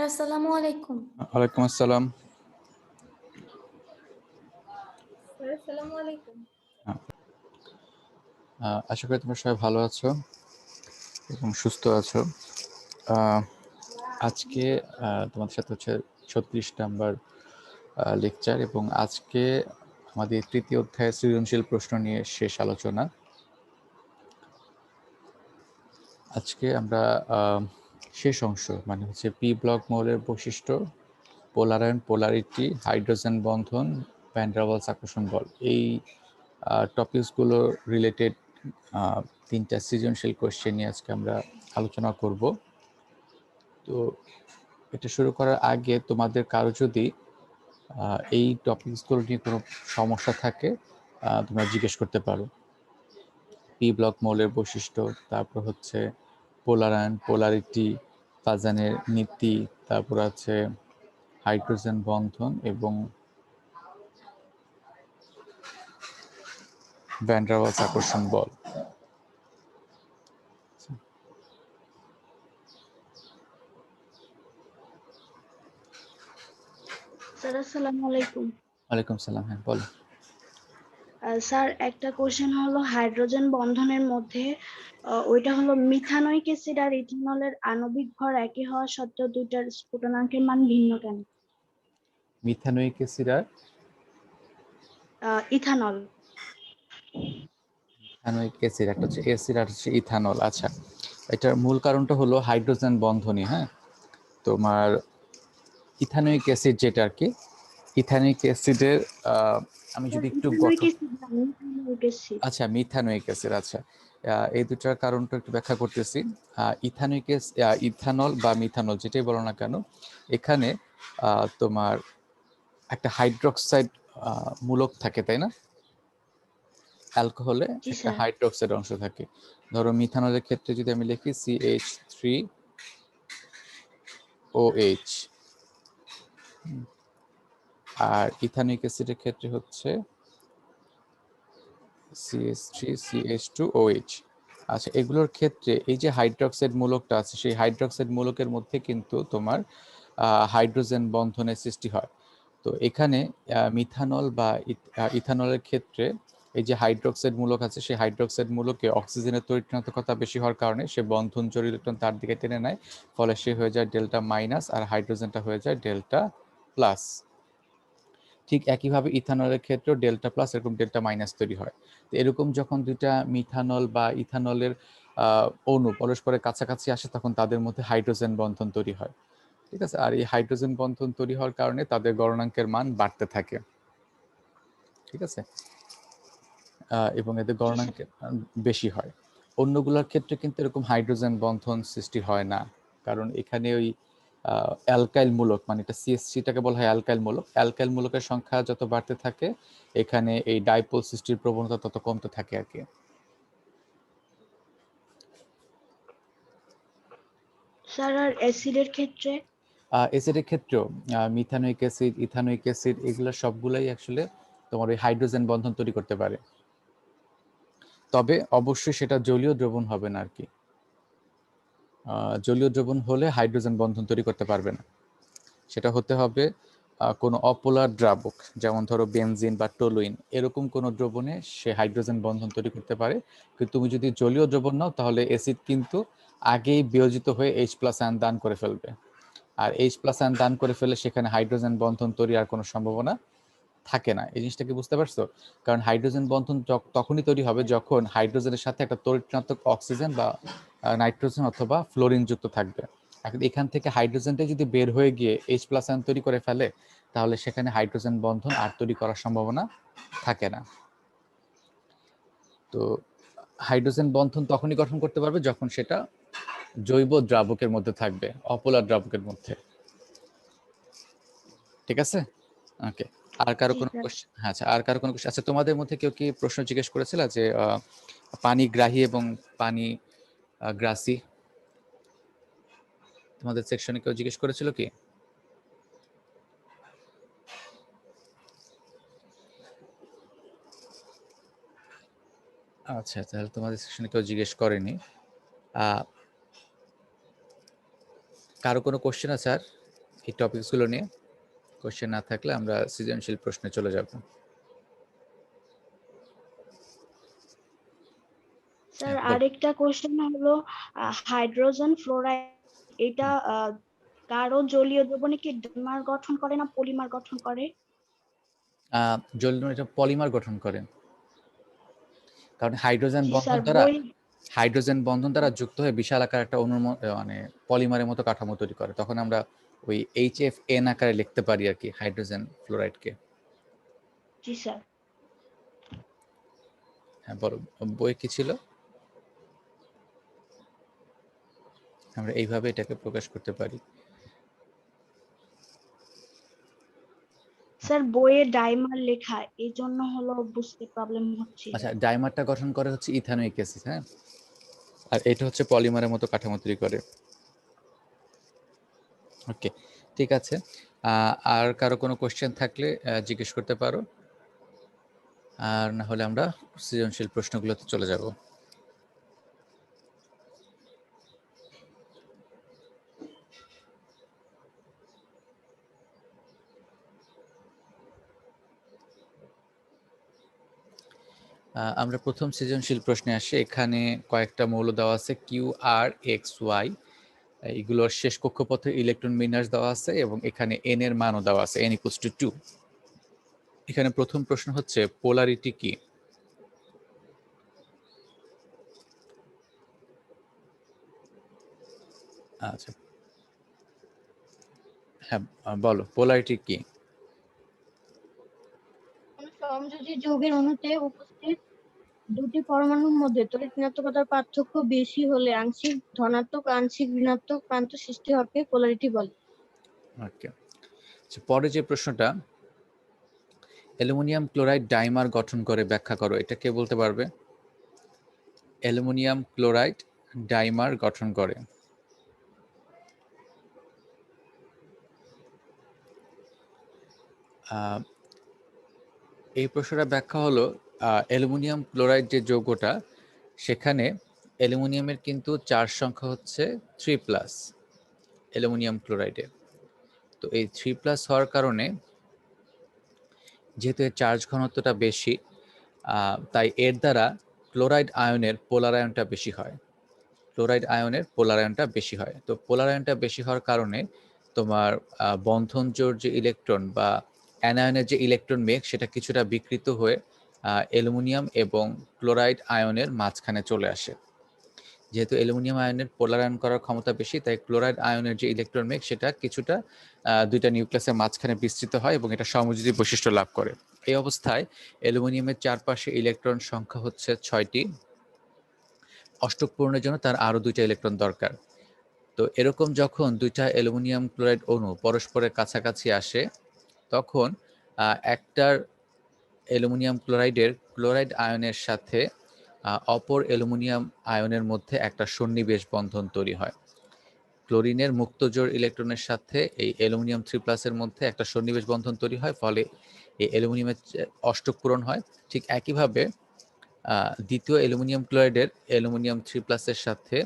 আসসালামু আলাইকুম। ওয়ালাইকুম আসসালাম। আসসালামু আলাইকুম। আশা করি তোমরা সবাই ভালো আছো এবং সুস্থ আছো। আজকে তোমাদের সাথে হচ্ছে 36 নাম্বার লেকচার এবং আজকে আমাদের তৃতীয় অধ্যায়ে সৃজনশীল প্রশ্ন নিয়ে শেষ আলোচনা। আজকে আমরা শেষ অংশ মানে হচ্ছে পি ব্লক মৌলের বৈশিষ্ট্য, পোলারায়ন, পোলারিটি, হাইড্রোজেন বন্ধন, ভ্যান ডার ওয়ালস আকর্ষণ বল, এই টপিকসগুলো রিলেটেড তিনটা সৃজনশীল কোয়েশ্চেন নিয়ে আজকে আমরা আলোচনা করব। তো এটা শুরু করার আগে তোমাদের কারো যদি এই টপিকসগুলো নিয়ে কোনো সমস্যা থাকে তোমরা জিজ্ঞেস করতে পারো। পি ব্লক মৌলের বৈশিষ্ট্য, তারপর হচ্ছে পোলারায়ন, পোলারিটি, ফাজানের নীতি, তারপর আছে হাইড্রোজেন বন্ধন এবং ভ্যান ডার ওয়ালস আকর্ষণ বল। স্যার আসসালামু আলাইকুম। ওয়ালাইকুম সালাম। হ্যাঁ বলো। স্যার একটা কোশ্চেন হলো হাইড্রোজেন বন্ধনের মধ্যে ওইটা হলো মিথানোইক অ্যাসিড আর ইথানলের আণবিক ভর একই হওয়া সত্ত্বেও দুইটার স্ফুটনাঙ্কের মান ভিন্ন কেন? মিথানোইক অ্যাসিড আর ইথানল। ইথানোইক অ্যাসিড, একটা হচ্ছে অ্যাসিড আর হচ্ছে ইথানল। আচ্ছা, এটার মূল কারণটা হলো হাইড্রোজেন বন্ধনই। হ্যাঁ, তোমার ইথানোইক অ্যাসিড যেটা আর কি, ইথানোইক অ্যাসিডের আমি যদি একটু আচ্ছা মিথানোইক অ্যাসিড, আচ্ছা এই দুটার কারণটা একটু ব্যাখ্যা করতেছি। ইথানোইক ইথানল বা মিথানল যেটাই বলো না কেন, এখানে তোমার একটা হাইড্রোক্সাইড মূলক থাকে, তাই না? অ্যালকোহলে একটা হাইড্রোক্সাইড অংশ থাকে। ধরো মিথানলের ক্ষেত্রে যদি আমি লিখি CH3OH, আর ইথানোইক অ্যাসিডের ক্ষেত্রে হচ্ছে CH3CH2OH। আচ্ছা, এগুলোর ক্ষেত্রে এই যে হাইড্রোক্সাইড মূলকটা আছে, সেই হাইড্রোক্সাইড মূলকের মধ্যে কিন্তু তোমার হাইড্রোজেন বন্ধনের সৃষ্টি হয়। তো এখানে মিথানল বা ইথানলের ক্ষেত্রে এই যে হাইড্রোক্সাইড মূলক আছে, সেই হাইড্রোক্সাইড মূলকে অক্সিজেনের তড়িৎ বেশি হওয়ার কারণে সে বন্ধন জোড় ইলেকট্রন তার দিকে টেনে নেয়, ফলে সে হয়ে যায় ডেল্টা মাইনাস আর হাইড্রোজেনটা হয়ে যায় ডেল্টা প্লাস। ঠিক একইভাবে ইথানলের ক্ষেত্রেও ডেল্টা প্লাস এরকম ডেল্টা মাইনাস তৈরি হয়। তো এরকম যখন দুইটা মিথানল বা ইথানলের অণু পরস্পরের কাছাকাছি আসে, তখন তাদের মধ্যে হাইড্রোজেন বন্ধন তৈরি হয়। ঠিক আছে, আর এই হাইড্রোজেন বন্ধন তৈরি হওয়ার কারণে তাদের গলনাঙ্কের মান বাড়তে থাকে। ঠিক আছে, এবং এদের গলনাঙ্কের বেশি হয়। অন্যগুলোর ক্ষেত্রে কিন্তু এরকম হাইড্রোজেন বন্ধন সৃষ্টি হয় না, কারণ এখানে ওই অ্যালকাইল মূলক, মানে এটা CH3টাকে বলা হয় অ্যালকাইল মূলক। অ্যালকাইল মূলকের সংখ্যা যত বাড়তে থাকে, এখানে এই ডাইপোল সৃষ্টির প্রবণতা তত কমতে থাকে আর কি। স্যার আর অ্যাসিডের ক্ষেত্রে? অ্যাসিডের ক্ষেত্রেও মিথানোইক অ্যাসিড, ইথানোইক অ্যাসিড, এগুলো সবগুলাই আসলে তোমার ওই হাইড্রোজেন বন্ধন তৈরি করতে পারে, তবে অবশ্যই সেটা জলীয় দ্রবণ হবে না আর কি। জলীয় দ্রবণ হলে হাইড্রোজেন বন্ধন তৈরি করতে পারবে না, সেটা হতে হবে কোনো অপোলার দ্রাবক, যেমন ধরো বেনজিন বা টলুইন, এরকম কোনো দ্রবণে সে হাইড্রোজেন বন্ধন তৈরি করতে পারে। কিন্তু তুমি যদি জলীয় দ্রবণ নাও, তাহলে অ্যাসিড কিন্তু আগেই বিয়োজিত হয়ে H+ আয়ন দান করে ফেলবে, আর H+ আয়ন দান করে ফেলে সেখানে হাইড্রোজেন বন্ধন তৈরি আর কোনো সম্ভাবনা থাকে না। এই জিনিসটা কি বুঝতে পারছো? কারণ হাইড্রোজেন বন্ধন তখনই তৈরি হবে যখন হাইড্রোজেনের সাথে একটা তড়িৎ অক্সিজেন বা নাইট্রোজেন অথবা ফ্লোরিন যুক্ত থাকবে। এখন এখান থেকে হাইড্রোজেনটা যদি বের হয়ে গিয়ে H+ আয়ন তৈরি করে ফেলে, তাহলে সেখানে হাইড্রোজেন বন্ধন আর তৈরি করার সম্ভাবনা থাকে না। তো হাইড্রোজেন বন্ধন তখনই গঠন করতে পারবে যখন সেটা জৈব দ্রাবকের মধ্যে থাকবে, অপোলার দ্রাবকের মধ্যে। ঠিক আছে, ওকে। আর কারো কোনো কোশ্চেন? হ্যাঁ, আচ্ছা, আর কারো কোনো কোশ্চেন? আচ্ছা, তোমাদের মধ্যে কেউ কি প্রশ্ন জিজ্ঞেস করেছিল যে পানি গ্রাহী এবং পানি গ্রাসী, তোমাদের সেকশনে কেউ জিজ্ঞেস করেছিল কি? আচ্ছা, তাহলে তোমাদের সেকশনে কেউ জিজ্ঞেস করেনি। আহ, কারো কোনো কোশ্চেন আছে আর এই টপিকসগুলো নিয়ে? কোশ্চেন না থাকলে আমরা সৃজনশীল প্রশ্নে চলে যাব। স্যার হ্যাঁ, বল। আরেকটা কোশ্চেন হলো হাইড্রোজেন ফ্লোরাইড এটা কারো জলীয় দ্রবণে কি ডাইমার গঠন করে না পলিমার গঠন করে? জলীয় এটা পলিমার গঠন করে, কারণ জি স্যার বই হাইড্রোজেন বন্ধন দ্বারা যুক্ত হয়ে বিশাল আকার একটা মানে পলিমারের মতো কাঠামো তৈরি করে। তখন আমরা ওই HFN আকারে লিখতে পারি আর কি হাইড্রোজেন ফ্লোরাইডকে। জি স্যার। হ্যাঁ বলো, বই কি ছিল? আমরা এইভাবে এটাকে প্রকাশ করতে পারি। স্যার বইয়ে ডাইমার লেখা এই জন্য হলো বুঝতে প্রবলেম হচ্ছিল। আচ্ছা, ডাইমারটা গঠন করে হচ্ছে ইথানোয়িক অ্যাসিড, হ্যাঁ, আর এটা হচ্ছে পলিমারের মতো কাঠামো তৈরি করে। ওকে, ঠিক আছে। আর কারো কোনো কোশ্চেন থাকলে জিজ্ঞেস করতে পারো, আর না হলে আমরা সৃজনশীল প্রশ্নগুলোতে চলে যাব। আমরা প্রথম সৃজনশীল প্রশ্নে আসি। এখানে কয়েকটা মৌল দেওয়া আছে QRXY, এগুলোর শেষ কক্ষপথে ইলেকট্রন বিন্যাস দেওয়া আছে এবং এখানে n এর মানও দেওয়া আছে, n = 2। এখানে প্রথম প্রশ্ন হচ্ছে পোলারিটি কি? আচ্ছা, হ্যাঁ বলো, পোলারিটি কি? কোনো সমযোজী যৌগের অণুতে উপস্থিত দুটি পরমাণুর মধ্যে তড়িৎ ঋণাত্মকতার পার্থক্য বেশি হলে আংশিক ধনাত্মক আংশিক ঋণাত্মক প্রান্ত সৃষ্টি হওয়াকে পোলারিটি বলে। ওকে, আচ্ছা, পরে যে প্রশ্নটা, অ্যালুমিনিয়াম ক্লোরাইড ডাইমার গঠন করে ব্যাখ্যা করো, এটা কে বলতে পারবে? অ্যালুমিনিয়াম ক্লোরাইড ডাইমার গঠন করে। এই প্রশ্নটা ব্যাখ্যা হলো, অ্যালুমিনিয়াম ক্লোরাইড যে যৌগটা, সেখানে অ্যালুমিনিয়ামের কিন্তু চার্জ সংখ্যা হচ্ছে 3+, অ্যালুমিনিয়াম ক্লোরাইডে। তো এই 3+ হওয়ার কারণে, যেহেতু এর চার্জ ঘনত্বটা বেশি, তাই এর দ্বারা ক্লোরাইড আয়নের পোলার আয়নটা বেশি হয়। ক্লোরাইড আয়নের পোলার আয়নটা বেশি হয়। তো পোলার আয়নটা বেশি হওয়ার কারণে তোমার বন্ধন জোড় যে ইলেকট্রন বা অ্যানায়নের যে ইলেকট্রন মেঘ, সেটা কিছুটা বিকৃত হয়ে অ্যালুমিনিয়াম এবং ক্লোরাইড আয়নের মাঝখানে চলে আসে। যেহেতু অ্যালুমিনিয়াম আয়নের পোলার আয়ন করার ক্ষমতা বেশি, তাই ক্লোরাইড আয়নের যে ইলেকট্রন মেঘ, সেটা কিছুটা দুইটা নিউক্লিয়াসের মাঝখানে বিস্তৃত হয় এবং এটা সমযোজী বৈশিষ্ট্য লাভ করে। এই অবস্থায় অ্যালুমিনিয়ামের চারপাশে ইলেকট্রন সংখ্যা হচ্ছে 6টি। অষ্টক পূরণের জন্য তার আরও 2টা ইলেকট্রন দরকার। তো এরকম যখন 2টা অ্যালুমিনিয়াম ক্লোরাইড অণু পরস্পরের কাছাকাছি আসে, তখন একটার অ্যালুমিনিয়াম ক্লোরাইডের ক্লোরাইড আয়নের সাথে অপর অ্যালুমিনিয়াম আয়নের মধ্যে একটা সন্নিবেশ বন্ধন তৈরি হয়। ক্লোরিনের মুক্ত জোড় ইলেকট্রনের সাথে এই অ্যালুমিনিয়াম 3+-এর মধ্যে একটা সন্নিবেশ বন্ধন তৈরি হয়, ফলে এই অ্যালুমিনিয়ামের অষ্টক পূরণ হয়। ঠিক একইভাবে দ্বিতীয় অ্যালুমিনিয়াম ক্লোরাইডের অ্যালুমিনিয়াম 3+-এর সাথে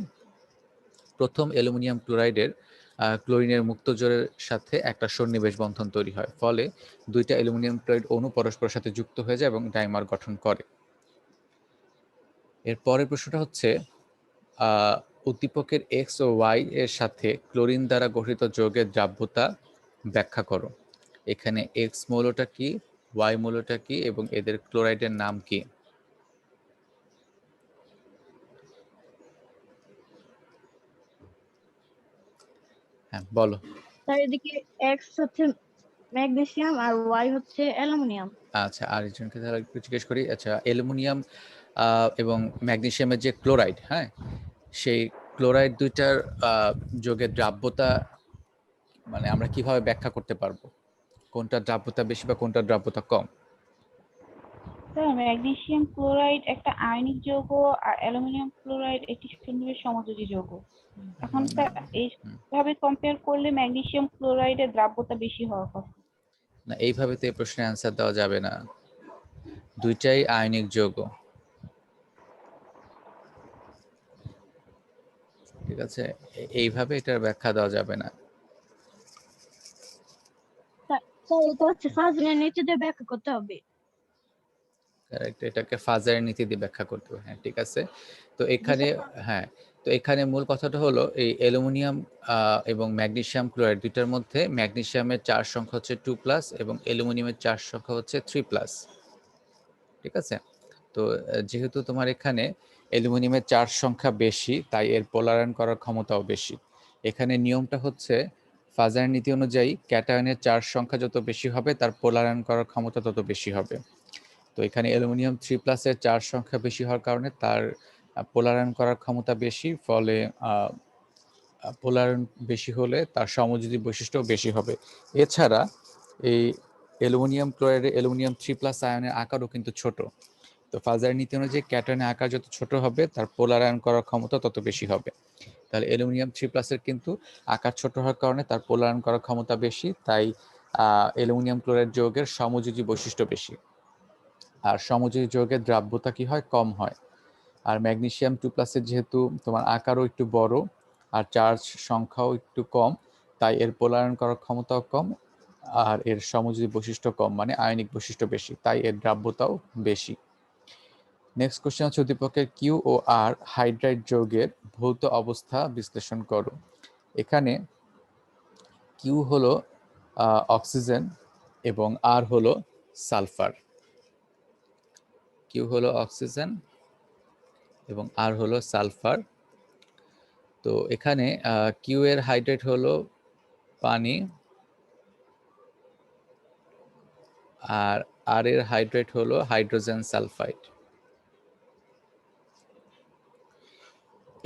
প্রথম অ্যালুমিনিয়াম ক্লোরাইডের ক্লোরিনের মুক্ত জোড়ের সাথে একটা সন্নিবেশ বন্ধন তৈরি হয়, ফলে 2টা অ্যালুমিনিয়াম ক্লোরাইড অণু পরস্পরের সাথে যুক্ত হয়ে যায় এবং ডাইমার গঠন করে। এর পরের প্রশ্নটা হচ্ছে, উদ্দীপকের X ও Y এর সাথে ক্লোরিন দ্বারা গঠিত যৌগের দ্রাব্যতা ব্যাখ্যা করো। এখানে X মৌলটা কি, Y মৌলটা কি এবং এদের ক্লোরাইডের নাম কি? হ্যাঁ বলো। তার এদিকে এক্স হচ্ছে ম্যাগনেসিয়াম আর ওয়াই হচ্ছে অ্যালুমিনিয়াম। আচ্ছা, আরেকজনকে তাহলে একটু জিজ্ঞেস করি। আচ্ছা, অ্যালুমিনিয়াম এবং ম্যাগনেসিয়ামের যে ক্লোরাইড, হ্যাঁ, সেই ক্লোরাইড দুইটার যোগের দ্রাব্যতা মানে আমরা কিভাবে ব্যাখ্যা করতে পারবো? কোনটা দ্রাব্যতা বেশি বা কোনটা দ্রাব্যতা কম? স্যার ম্যাগনেসিয়াম ক্লোরাইড একটা আয়নিক যৌগ আর অ্যালুমিনিয়াম ক্লোরাইড একটি সন্নিবেশ সমযোজী যৌগ। এখন স্যার এইভাবে কম্পেয়ার করলে ম্যাগনেসিয়াম ক্লোরাইডের দ্রাব্যতা বেশি হওয়ার কথা। না, এইভাবে তো এই প্রশ্নের অ্যান্সার দেওয়া যাবে না, দুইটাই আয়নিক যৌগ। ঠিক আছে, এইভাবে এটার ব্যাখ্যা দেওয়া যাবে না। স্যার এটা হচ্ছে ফাজলের নীতি দিয়ে ব্যাখ্যা করতে হবে। কারেক্ট, এটাকে ফাজারের নীতি দিয়ে ব্যাখ্যা করতে হবে। হ্যাঁ ঠিক আছে। তো এখানে হ্যাঁ, তো এখানে মূল কথাটা হলো এই অ্যালুমিনিয়াম এবং ম্যাগনেসিয়াম ক্লোরাইড দুইটার মধ্যে ম্যাগনেসিয়ামের চার্জ সংখ্যা হচ্ছে 2+ এবং অ্যালুমিনিয়ামের চার্জ সংখ্যা হচ্ছে 3+। ঠিক আছে, তো যেহেতু তোমার এখানে অ্যালুমিনিয়ামের চার্জ সংখ্যা বেশি, তাই এর পোলারায়ন করার ক্ষমতাও বেশি। এখানে নিয়মটা হচ্ছে ফাজারের নীতি অনুযায়ী ক্যাটায়নের চার্জ সংখ্যা যত বেশি হবে তার পোলারায়ন করার ক্ষমতা তত বেশি হবে। তো এখানে অ্যালুমিনিয়াম 3+ এর চার্জ সংখ্যা বেশি হওয়ার কারণে তার পোলারায়ন করার ক্ষমতা বেশি, ফলে পোলারায়ন বেশি হলে তার সমযোজী বৈশিষ্ট্যও বেশি হবে। এছাড়া এই অ্যালুমিনিয়াম ক্লোরাইডে অ্যালুমিনিয়াম 3+ আয়নের আকারও কিন্তু ছোট। তো ফাজারের নীতি অনুযায়ী ক্যাটায়নের আকার যত ছোট হবে তার পোলারায়ন করার ক্ষমতা তত বেশি হবে। তাহলে অ্যালুমিনিয়াম 3+ এর কিন্তু আকার ছোট হওয়ার কারণে তার পোলারায়ন করার ক্ষমতা বেশি, তাই অ্যালুমিনিয়াম ক্লোরাইড যৌগের সমযোজী বৈশিষ্ট্য বেশি। আর সমযোজী যৌগের দ্রাব্যতা কি হয়, কম হয়। আর ম্যাগনেসিয়াম 2+ এর যেহেতু তোমার আকারও একটু বড় আর চার্জ সংখ্যাও একটু কম, তাই এর পোলারায়ন করার ক্ষমতাও কম আর এর সমযোজী বৈশিষ্ট্য কম, মানে আয়নিক বৈশিষ্ট্য বেশি, তাই এর দ্রাব্যতাও বেশি। নেক্সট কোশ্চেন হচ্ছে উদ্দীপকের কিউ ও আর হাইড্রাইড যৌগের ভৌত অবস্থা বিশ্লেষণ করো। এখানে কিউ হলো অক্সিজেন এবং আর হলো সালফার। কিউ হলো অক্সিজেন এবং আর হলো সালফার। তো এখানে কিউ এর হাইড্রেট হলো পানি আর আর এর হাইড্রেট হলো হাইড্রোজেন সালফাইড।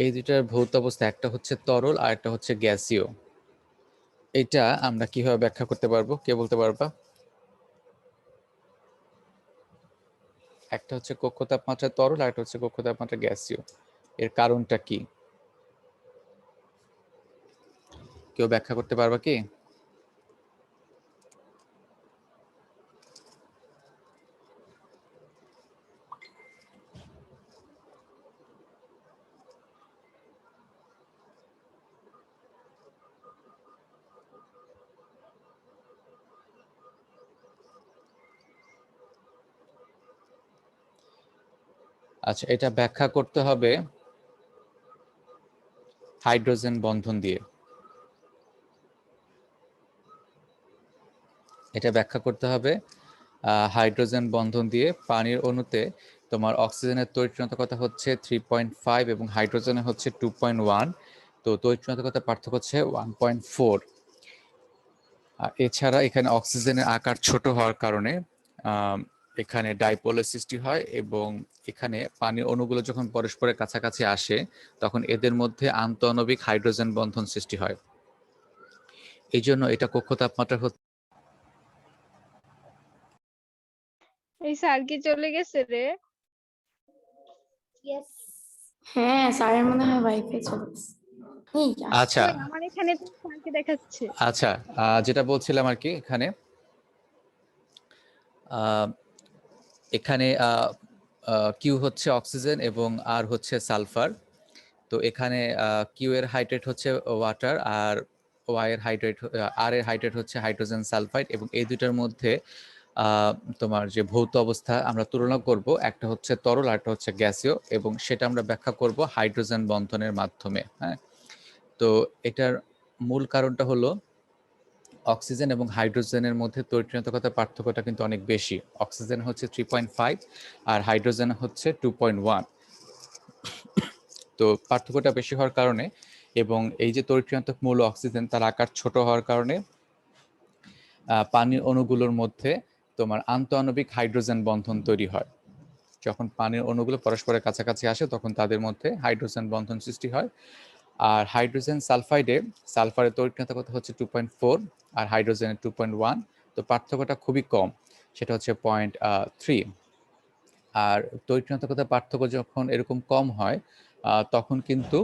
এই দুটার ভৌত অবস্থা, একটা হচ্ছে তরল আর একটা হচ্ছে গ্যাসীয়। এটা আমরা কিভাবে ব্যাখ্যা করতে পারবো, কে বলতে পারবা? একটা হচ্ছে কক্ষ তাপমাত্রা তরল আর একটা হচ্ছে কক্ষ তাপমাত্রা গ্যাসীয়। এর কারণটা কি কেউ ব্যাখ্যা করতে পারবা কি? আচ্ছা, এটা ব্যাখ্যা করতে হবে হাইড্রোজেন বন্ধন দিয়ে। এটা ব্যাখ্যা করতে হবে হাইড্রোজেন বন্ধন দিয়ে। পানির অণুতে তোমার অক্সিজেনের তড়িৎ হচ্ছে 3.5 এবং হাইড্রোজেনের হচ্ছে 2.1। তো তড়িৎ পার্থক্য হচ্ছে 1.4। এছাড়া এখানে অক্সিজেনের আকার ছোট হওয়ার কারণে এখানে ডাইপোলের সৃষ্টি হয় এবং এখানে পানির অণুগুলো যখন পরস্পরের কাছাকাছি আসে তখন এদের মধ্যে আন্তঃআণবিক হাইড্রোজেন বন্ধন সৃষ্টি হয়। এই জন্য এটা কক্ষ তাপমাত্রা এই স্যার কি চলে গেছে রে? হ্যাঁ স্যারের মনে হয় ওয়াইফাই চলে গেছে। আচ্ছা কই, আমার এখানে তো স্যারকে দেখাচ্ছে। আচ্ছা, যেটা বলছিলাম আর কি, এখানে এখানে কিউ হচ্ছে অক্সিজেন এবং আর হচ্ছে সালফার। তো এখানে কিউ এর হাইড্রেট হচ্ছে ওয়াটার আর ওয়াই এর হাইড্রেট আর এর হাইড্রেট হচ্ছে হাইড্রোজেন সালফাইড, এবং এই দুটার মধ্যে তোমার যে ভৌত অবস্থা আমরা তুলনা করব, একটা হচ্ছে তরল আর একটা হচ্ছে গ্যাসীয়, এবং সেটা আমরা ব্যাখ্যা করব হাইড্রোজেন বন্ধনের মাধ্যমে। হ্যাঁ, তো এটার মূল কারণটা হলো অক্সিজেন এবং হাইড্রোজেনের মধ্যে তড়িৎ পার্থক্যটা কিন্তু অনেক বেশি। অক্সিজেন হচ্ছে 3.5 আর হাইড্রোজেন হচ্ছে 2.1। তো পার্থক্যটা বেশি হওয়ার কারণে এবং এই যে তড়িৎ মূল অক্সিজেন তার আকার ছোট হওয়ার কারণে পানির অণুগুলোর মধ্যে তোমার আন্তঃআণবিক হাইড্রোজেন বন্ধন তৈরি হয়। যখন পানির অণুগুলো পরস্পরের কাছাকাছি আসে তখন তাদের মধ্যে হাইড্রোজেন বন্ধন সৃষ্টি হয়। আর হাইড্রোজেন সালফাইডে সালফারের তড়িৎ হচ্ছে 2.4 আর হাইড্রোজেনের 2.1। তো পার্থক্যটা খুবই কম, সেটা হচ্ছে 0.3। আর তড়িৎ পার্থক্য যখন এরকম কম হয় তখন কিন্তু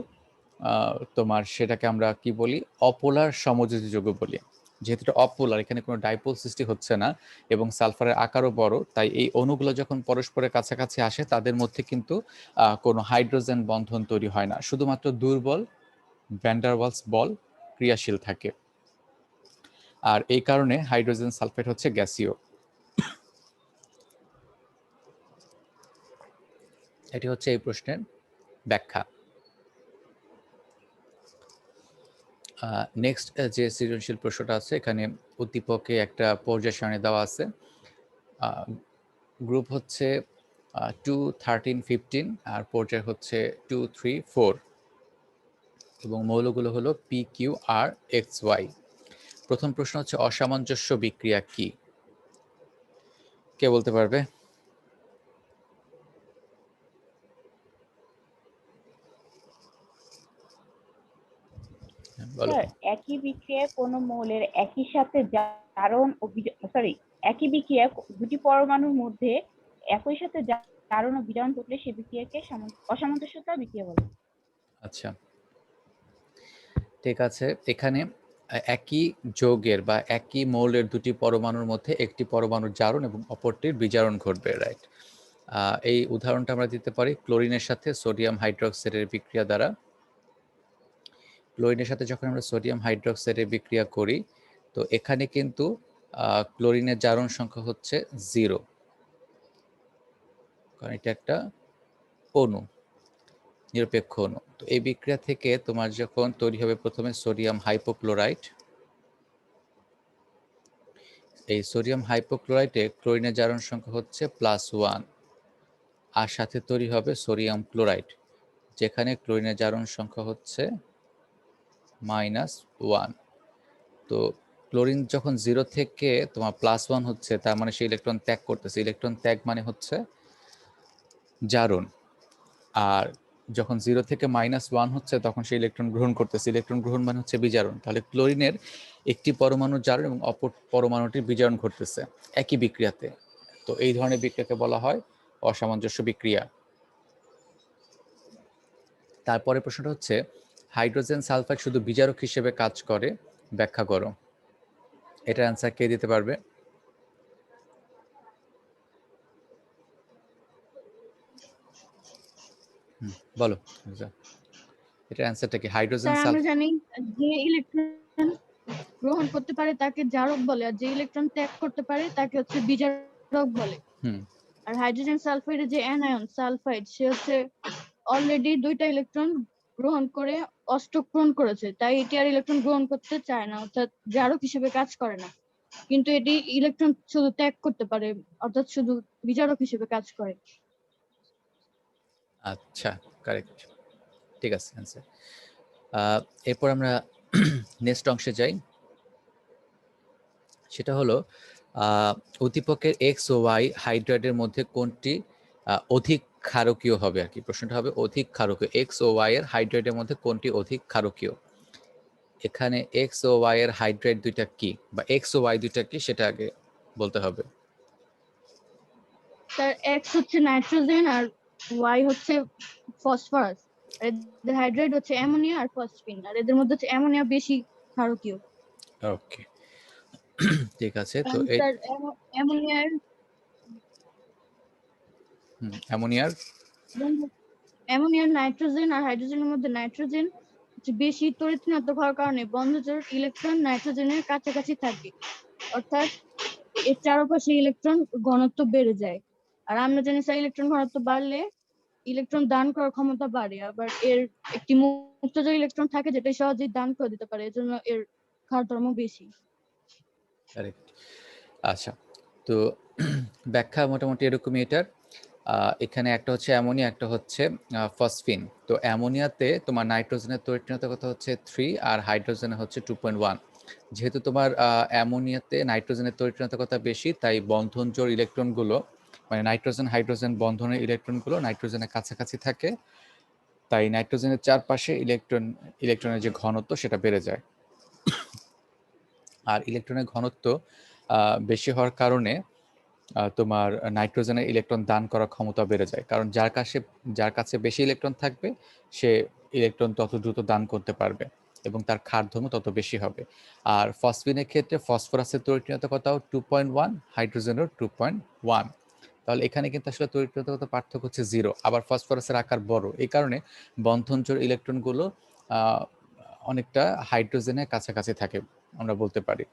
তোমার সেটাকে আমরা কি বলি, অপোলার সমযোজী যৌগ বলি। যেহেতু এটা অপোলার, এখানে কোনো ডাইপোল সৃষ্টি হচ্ছে না এবং সালফারের আকারও বড়, তাই এই অণুগুলো যখন পরস্পরের কাছাকাছি আসে তাদের মধ্যে কিন্তু কোনো হাইড্রোজেন বন্ধন তৈরি হয় না, শুধুমাত্র দুর্বল ভ্যান ডার ওয়ালস বল ক্রিয়াশীল থাকে। আর এই কারণে হাইড্রোজেন সালফাইড হচ্ছে গ্যাসীয়। এটি হচ্ছে এই প্রশ্নের ব্যাখ্যা। নেক্সট যে সৃজনশীল প্রশ্নটা আছে, এখানে উদ্দীপকে একটা পর্যায় সারণী দেওয়া আছে। গ্রুপ হচ্ছে 2, 13, 15 আর পর্যায় হচ্ছে 2, 3, 4 এবং মৌলগুলো হলো পি, কিউ, আর, এক্স, ওয়াই। প্রথম প্রশ্ন হচ্ছে অসামঞ্জস্য বিক্রিয়া কি? কে বলতে পারবে? বলো। স্যার, একই বিক্রিয়ায় কোনো মৌলের একই সাথে জারণ ও একই বিক্রিয়া দুটি পরমাণুর মধ্যে একই সাথে জারণ ও বিজারণ ঘটলে সে বিক্রিয়াকে অসামঞ্জস্যতা বিক্রিয়া বলে। আচ্ছা, ঠিক আছে। এখানে একই যৌগের বা একই মৌলের দুটি পরমাণুর মধ্যে একটি পরমাণুর জারণ এবং অপরটির বিজারণ ঘটবে, রাইট? এই উদাহরণটা আমরা দিতে পারি ক্লোরিনের সাথে সোডিয়াম হাইড্রোক্সাইডের বিক্রিয়া দ্বারা। ক্লোরিনের সাথে যখন আমরা সোডিয়াম হাইড্রোক্সাইডের বিক্রিয়া করি, তো এখানে কিন্তু ক্লোরিনের জারণ সংখ্যা হচ্ছে 0, কারণ এটা একটা অণু, নিরপেক্ষ অণু। তো এই বিক্রিয়া থেকে তোমার যখন তৈরি হবে প্রথমে সোডিয়াম হাইপোক্লোরাইড, এই সোডিয়াম হাইপোক্লোরাইডে ক্লোরিনের জারণ সংখ্যা হচ্ছে +1, আর সাথে তৈরি হবে সোডিয়াম ক্লোরাইড, যেখানে ক্লোরিনের জারণ সংখ্যা হচ্ছে -1। তো ক্লোরিন যখন 0 থেকে তোমার +1 হচ্ছে, তার মানে সে ইলেকট্রন ত্যাগ করতেছে। ইলেকট্রন ত্যাগ মানে হচ্ছে জারণ। আর যখন 0 থেকে -1 হচ্ছে, তখন সে ইলেকট্রন গ্রহণ করতেছে। ইলেকট্রন গ্রহণ মানে হচ্ছে বিজারণ। তাহলে ক্লোরিনের একটি পরমাণুর জারণ এবং অপর পরমাণুটির বিজারণ ঘটতেছে একই বিক্রিয়াতে। তো এই ধরনের বিক্রিয়াকে বলা হয় অসামঞ্জস্য বিক্রিয়া। তারপরে প্রশ্নটা হচ্ছে হাইড্রোজেন সালফাইড শুধু বিজারক হিসেবে কাজ করে, ব্যাখ্যা করো। এটার অ্যান্সার কে দিতে পারবে? বলো, এটার অ্যান্সারটা কি? হাইড্রোজেন স্যার আমরা সালফাইড। জানি যে ইলেকট্রন গ্রহণ করতে পারে তাকে জারক বলে, আর যে ইলেকট্রন ত্যাগ করতে পারে তাকে হচ্ছে বিজারক বলে। আর হাইড্রোজেন সালফাইডের যে অ্যানায়ন সালফাইড, সে হচ্ছে অলরেডি 2টা ইলেকট্রন গ্রহণ করে অষ্টক পূরণ করেছে, তাই এটি আর ইলেকট্রন গ্রহণ করতে চায় না, অর্থাৎ জারক হিসেবে কাজ করে না। কিন্তু এটি ইলেকট্রন শুধু ত্যাগ করতে পারে, অর্থাৎ শুধু বিজারক হিসেবে কাজ করে। আচ্ছা, কারেক্ট, ঠিক আছে অ্যান্সার। এরপর আমরা নেক্সট অংশে যাই। সেটা হলো উদ্দীপকের এক্স ও ওয়াই হাইড্রাইডের মধ্যে কোনটি অধিক ক্ষারকীয় হবে আর কি। প্রশ্নটা হবে অধিক ক্ষারকীয়। এক্স ও ওয়াই এর হাইড্রাইডের মধ্যে কোনটি অধিক ক্ষারকীয়। এখানে এক্স ও ওয়াই এর হাইড্রাইড দুইটা কি, বা এক্স ও ওয়াই দুইটা কি, সেটা আগে বলতে হবে। তার এক্স হচ্ছে নাইট্রোজেন আর ওয়াই হচ্ছে ফসফরাস। এদের হাইড্রাইড হচ্ছে অ্যামোনিয়া আর ফসফিন, আর এদের মধ্যে হচ্ছে অ্যামোনিয়া বেশি ক্ষারকীয়। ওকে, ঠিক আছে। তো এই স্যার অ্যামোনিয়ার অ্যামোনিয়ার নাইট্রোজেন আর হাইড্রোজেনের মধ্যে নাইট্রোজেন বেশি তড়িৎ ঋণাত্মক হওয়ার কারণে বন্ধজোড় ইলেকট্রন নাইট্রোজেনের কাছাকাছি থাকে, অর্থাৎ এর চারপাশে ইলেকট্রন ঘনত্ব বেড়ে যায়। আর আমরা জানি স্যার ইলেকট্রন ঘনত্ব বাড়লে ইলেকট্রন দান করার ক্ষমতা বাড়ে, আবার এর একটি মুক্তজোড় ইলেকট্রন থাকে যেটা সহজেই দান করে দিতে পারে, এজন্য এর ক্ষারধর্ম বেশি। কারেক্ট। আচ্ছা, তো ব্যাখ্যা মোটামুটি এরকমই এটার। এখানে একটা হচ্ছে অ্যামোনিয়া, একটা হচ্ছে ফসফিন। তো অ্যামোনিয়াতে তোমার নাইট্রোজেনের তড়িৎ ঋণাত্মকতা হচ্ছে 3 আর হাইড্রোজেনের হচ্ছে 2.1। যেহেতু তোমার অ্যামোনিয়াতে নাইট্রোজেনের তড়িৎ ঋণাত্মকতা বেশি, তাই বন্ধন জোড় ইলেকট্রনগুলো, মানে নাইট্রোজেন হাইড্রোজেন বন্ধনের ইলেকট্রনগুলো নাইট্রোজেনের কাছাকাছি থাকে, তাই নাইট্রোজেনের চারপাশে ইলেকট্রনের যে ঘনত্ব সেটা বেড়ে যায়। আর ইলেকট্রনের ঘনত্ব বেশি হওয়ার কারণে তোমার নাইট্রোজেনের ইলেকট্রন দান করার ক্ষমতা বেড়ে যায়, কারণ যার কাছে বেশি ইলেকট্রন থাকবে সে ইলেকট্রন তত দ্রুত দান করতে পারবে এবং তার ক্ষারধর্ম তত বেশি হবে। আর ফসফিনের ক্ষেত্রে ফসফরাসের তড়িৎ ঋণাত্মকতাও 2.1, হাইড্রোজেনের 2.1। তাহলে এখানে কিন্তু আসলে তড়িৎ ঋণাত্মকতা পার্থক্য হচ্ছে 0। আবার ফসফরাসের আকার বড়, এই কারণে বন্ধনজোড় ইলেকট্রনগুলো অনেকটা হাইড্রোজেনের কাছাকাছি থাকে আমরা বলতে পারি।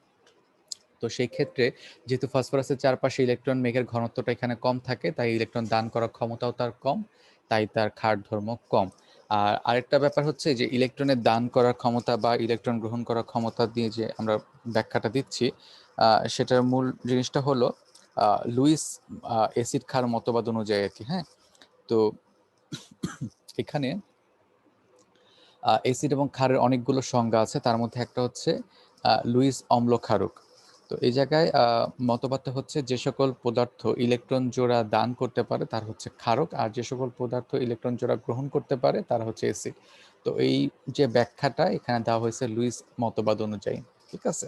তো সেই ক্ষেত্রে যেহেতু ফসফরাসের চারপাশে ইলেকট্রন মেঘের ঘনত্বটা এখানে কম থাকে, তাই ইলেকট্রন দান করার ক্ষমতাও তার কম, তাই তার ক্ষার ধর্ম কম। আর আরেকটা ব্যাপার হচ্ছে যে ইলেকট্রনের দান করার ক্ষমতা বা ইলেকট্রন গ্রহণ করার ক্ষমতা দিয়ে যে আমরা ব্যাখ্যাটা দিচ্ছি, সেটার মূল জিনিসটা হলো লুইস অ্যাসিড ক্ষার মতবাদ অনুযায়ী আর কি। হ্যাঁ, তো এখানে অ্যাসিড এবং ক্ষারের অনেকগুলো সংজ্ঞা আছে, তার মধ্যে একটা হচ্ছে লুইস অম্ল ক্ষারক। তো এই জায়গায় মতবাদটা হচ্ছে যে সকল পদার্থ ইলেকট্রন জোড়া দান করতে পারে তার হচ্ছে ক্ষারক, আর যে সকল পদার্থ ইলেকট্রন জোড়া গ্রহণ করতে পারে তারা হচ্ছে অ্যাসিড। তো এই যে ব্যাখ্যাটা এখানে দেওয়া হয়েছে লুইস মতবাদ অনুযায়ী, ঠিক আছে।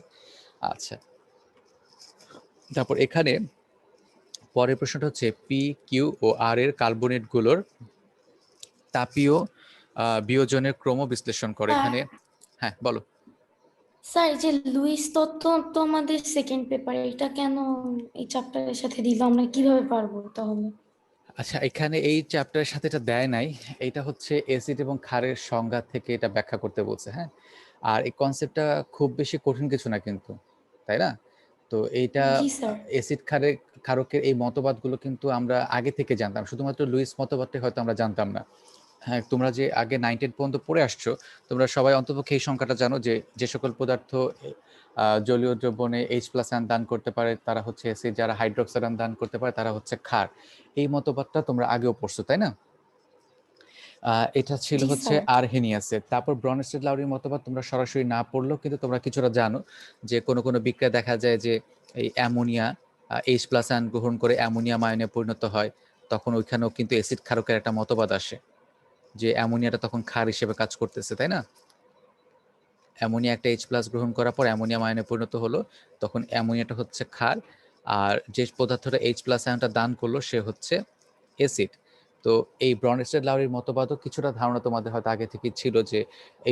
আচ্ছা, তারপর এখানে পরের প্রশ্নটা হচ্ছে পি, কিউ ও আর এর কার্বনেটগুলোর তাপীয় বিয়োজনের ক্রম বিশ্লেষণ করে। এখানে হ্যাঁ বলো। স্যার এই যে লুইস তত্ত্ব তো আমাদের সেকেন্ড পেপার, এটা কেন এই চ্যাপ্টারের সাথে দিল? আমরা কিভাবে পারবো তাহলে? আচ্ছা, এখানে এই চ্যাপ্টারের সাথে এটা দেয় নাই, এটা হচ্ছে অ্যাসিড এবং ক্ষারের সংজ্ঞা থেকে এটা ব্যাখ্যা করতে বলছে। হ্যাঁ, আর এই কনসেপ্টটা খুব বেশি কঠিন কিছু না কিন্তু, তাই না? তো এইটা জি স্যার। অ্যাসিড ক্ষারকের এই মতবাদগুলো কিন্তু আমরা আগে থেকে জানতাম, শুধুমাত্র লুইস মতবাদটা হয়তো আমরা জানতাম না। হ্যাঁ, তোমরা যে আগে 9, 10 পর্যন্ত পড়ে আসছো, তোমরা সবাই অন্ততপক্ষে এই সংখ্যাটা জানো যে যে সকল পদার্থ জলীয় দ্রবণে H+ আয়ন দান করতে পারে তারা হচ্ছে অ্যাসিড, যারা হাইড্রোক্সাইড আয়ন দান করতে পারে তারা হচ্ছে ক্ষার। এই মতবাদটা তোমরা আগেও পড়ছো, তাই না? এটা ছিল জি হচ্ছে স্যার। আরহেনিয়াসের। তারপর ব্রনস্টেড লাউরির মতবাদ তোমরা সরাসরি না পড়লেও কিন্তু তোমরা কিছুটা জানো যে কোনো কোনো বিক্রিয়া দেখা যায় যে এই অ্যামোনিয়া H+ আয়ন গ্রহণ করে অ্যামোনিয়াম আয়নে পরিণত হয়, তখন ওইখানেও কিন্তু অ্যাসিড ক্ষারকের একটা মতবাদ আসে যে অ্যামোনিয়াটা তখন ক্ষার হিসেবে কাজ করতেছে, তাই না? অ্যামোনিয়া একটা H+ গ্রহণ করার পর অ্যামোনিয়াম আয়নে পরিণত হলো, তখন অ্যামোনিয়াটা হচ্ছে ক্ষার, আর যে পদার্থটা H+ আয়নটা দান করলো সে হচ্ছে অ্যাসিড। তো এই ব্রনস্টেড লাউরির মতবাদও কিছুটা ধারণা তোমাদের হয়তো আগে থেকেই ছিল যে